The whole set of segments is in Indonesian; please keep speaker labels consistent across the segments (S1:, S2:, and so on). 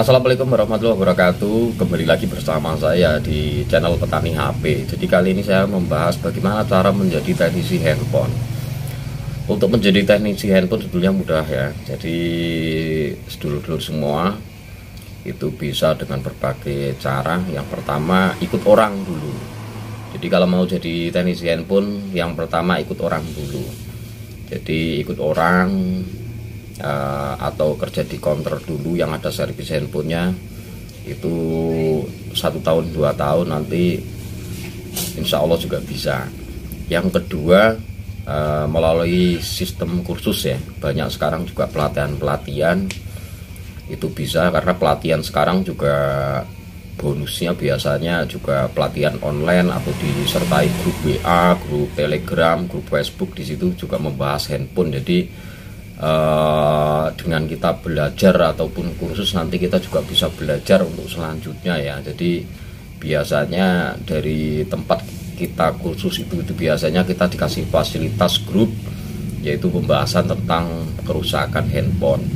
S1: Assalamualaikum warahmatullahi wabarakatuh. Kembali lagi bersama saya di channel Petani HP. Jadi kali ini saya membahas bagaimana cara menjadi teknisi handphone. Untuk menjadi teknisi handphone sebetulnya mudah ya. Jadi sedulur-sedulur semua itu bisa dengan berbagai cara. Yang pertama ikut orang dulu. Jadi kalau mau jadi teknisi handphone, yang pertama ikut orang dulu. Jadi ikut orang atau kerja di counter dulu yang ada servis handphonenya, itu 1 tahun 2 tahun nanti insya Allah juga bisa. Yang kedua melalui sistem kursus ya, banyak sekarang juga pelatihan itu bisa, karena pelatihan sekarang juga bonusnya biasanya juga pelatihan online atau disertai grup WA, grup Telegram, grup Facebook. Di situ juga membahas handphone. Jadi dengan kita belajar ataupun kursus, nanti kita juga bisa belajar untuk selanjutnya ya. Jadi biasanya dari tempat kita kursus itu biasanya kita dikasih fasilitas grup, yaitu pembahasan tentang kerusakan handphone.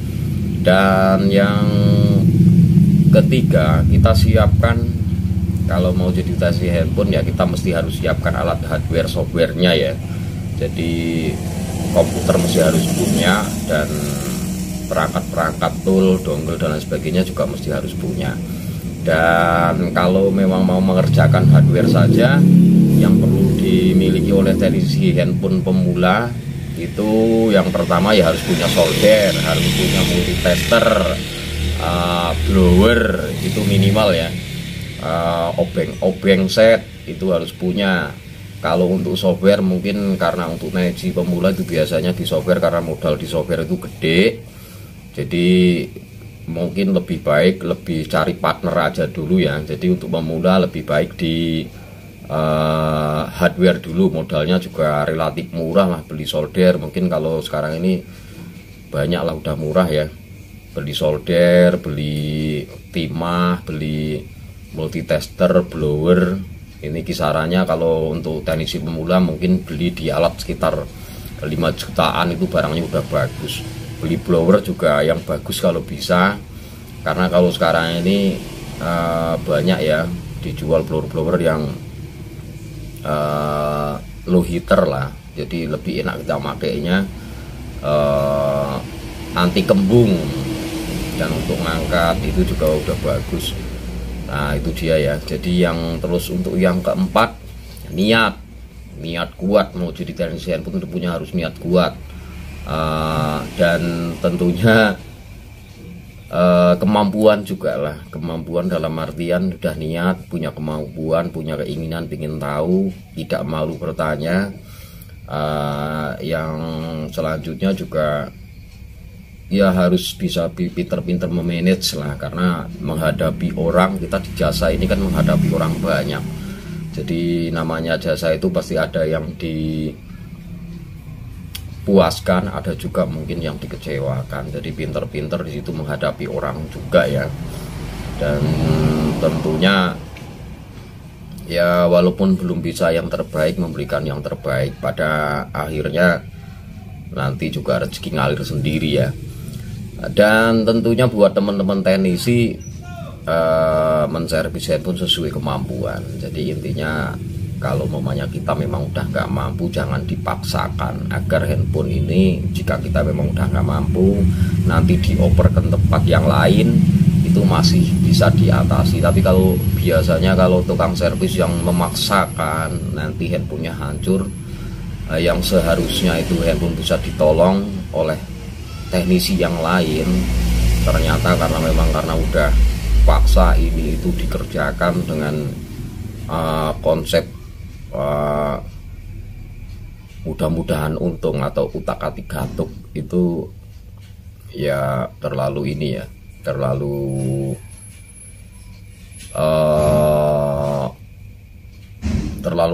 S1: Dan yang ketiga, kita siapkan kalau mau jadi teknisi handphone ya, kita mesti harus siapkan alat hardware softwarenya ya. Jadi komputer mesti harus punya, dan perangkat-perangkat tool, dongle dan lain sebagainya juga mesti harus punya. Dan kalau memang mau mengerjakan hardware saja, yang perlu dimiliki oleh teknisi handphone pemula itu yang pertama ya harus punya solder, harus punya multitester, blower itu minimal ya, obeng set itu harus punya. Kalau untuk software mungkin karena untuk teknisi pemula itu biasanya di software, karena modal di software itu gede, jadi mungkin lebih baik lebih cari partner aja dulu ya. Jadi untuk pemula lebih baik di hardware dulu, modalnya juga relatif murah lah, beli solder. Mungkin kalau sekarang ini banyak lah udah murah ya, beli solder, beli timah, beli multitester, blower. Ini kisarannya kalau untuk teknisi pemula mungkin beli di alat sekitar 5 jutaan, itu barangnya udah bagus. Beli blower juga yang bagus kalau bisa, karena kalau sekarang ini banyak ya dijual blower-blower yang low heater lah, jadi lebih enak kita makainya, anti kembung, dan untuk ngangkat itu juga udah bagus. Nah itu dia ya. Jadi yang terus untuk yang keempat, niat kuat. Mau jadi teknisi handphone tentu punya harus niat kuat, dan tentunya kemampuan juga lah. Kemampuan dalam artian udah niat, punya kemampuan, punya keinginan, ingin tahu, tidak malu bertanya. Yang selanjutnya juga ya harus bisa pinter-pinter memanage lah, karena menghadapi orang, kita di jasa ini kan menghadapi orang banyak. Jadi namanya jasa itu pasti ada yang dipuaskan, ada juga mungkin yang dikecewakan. Jadi pinter-pinter di situ menghadapi orang juga ya. Dan tentunya ya walaupun belum bisa yang terbaik, memberikan yang terbaik. Pada akhirnya nanti juga rezeki ngalir sendiri ya. Dan tentunya buat teman-teman teknisi, menservis handphone sesuai kemampuan. Jadi intinya kalau mamanya kita memang udah nggak mampu, jangan dipaksakan, agar handphone ini jika kita memang udah nggak mampu, nanti dioper ke tempat yang lain itu masih bisa diatasi. Tapi kalau biasanya kalau tukang servis yang memaksakan, nanti handphonenya hancur. Yang seharusnya itu handphone bisa ditolong oleh teknisi yang lain, ternyata karena udah paksa ini itu dikerjakan dengan konsep mudah-mudahan untung atau utak-atik gatuk, itu ya terlalu ini ya, terlalu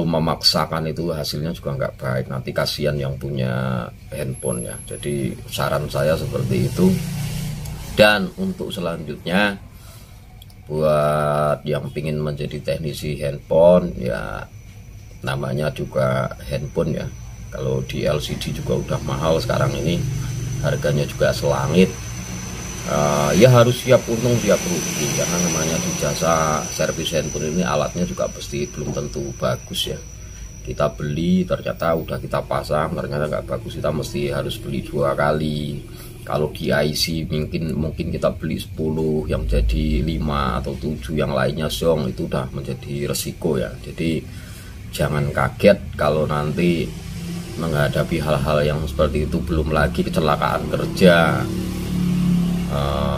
S1: memaksakan, itu hasilnya juga nggak baik, nanti kasihan yang punya handphone ya. Jadi saran saya seperti itu. Dan untuk selanjutnya buat yang pingin menjadi teknisi handphone ya, namanya juga handphone ya, kalau di LCD juga udah mahal sekarang ini, harganya juga selangit. Ya harus siap untung siap rugi, karena namanya di jasa servis handphone ini alatnya juga pasti belum tentu bagus ya. Kita beli ternyata udah kita pasang ternyata nggak bagus, kita mesti harus beli 2 kali. Kalau di IC mungkin kita beli 10 yang jadi 5 atau 7 yang lainnya zong, itu udah menjadi resiko ya. Jadi jangan kaget kalau nanti menghadapi hal-hal yang seperti itu, belum lagi kecelakaan kerja,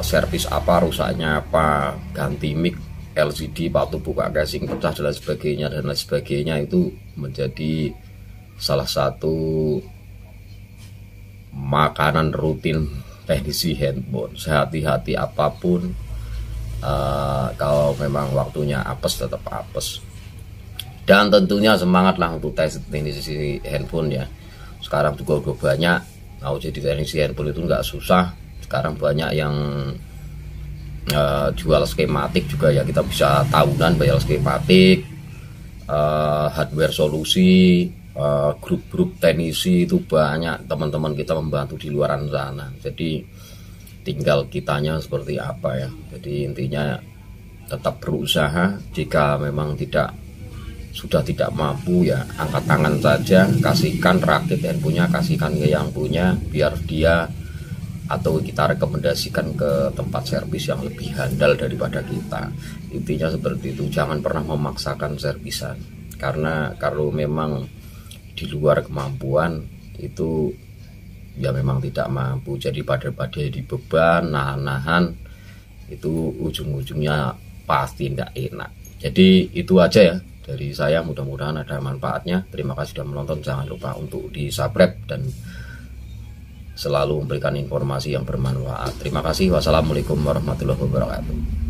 S1: servis apa rusaknya apa, ganti mic, LCD patut buka casing pecah dan lain sebagainya, itu menjadi salah satu makanan rutin teknisi handphone. Sehati-hati apapun, kalau memang waktunya apes tetap apes. Dan tentunya semangatlah untuk teknisi handphone ya. Sekarang juga udah banyak, mau jadi teknisi handphone itu nggak susah. Sekarang banyak yang jual skematik juga ya, kita bisa tahunan bayar skematik, hardware solusi, grup-grup teknisi itu banyak, teman-teman kita membantu di luar sana. Jadi tinggal kitanya seperti apa ya. Jadi intinya tetap berusaha. Jika memang sudah tidak mampu ya angkat tangan saja, kasihkan rakit handphonenya, kasihkan ke yang punya, biar dia atau kita rekomendasikan ke tempat servis yang lebih handal daripada kita. Intinya seperti itu, jangan pernah memaksakan servisan, karena kalau memang di luar kemampuan itu ya memang tidak mampu. Jadi pada di beban, nahan-nahan, itu ujung-ujungnya pasti tidak enak. Jadi itu aja ya dari saya, mudah-mudahan ada manfaatnya. Terima kasih sudah menonton, jangan lupa untuk di subscribe dan selalu memberikan informasi yang bermanfaat. Terima kasih. Wassalamualaikum warahmatullahi wabarakatuh.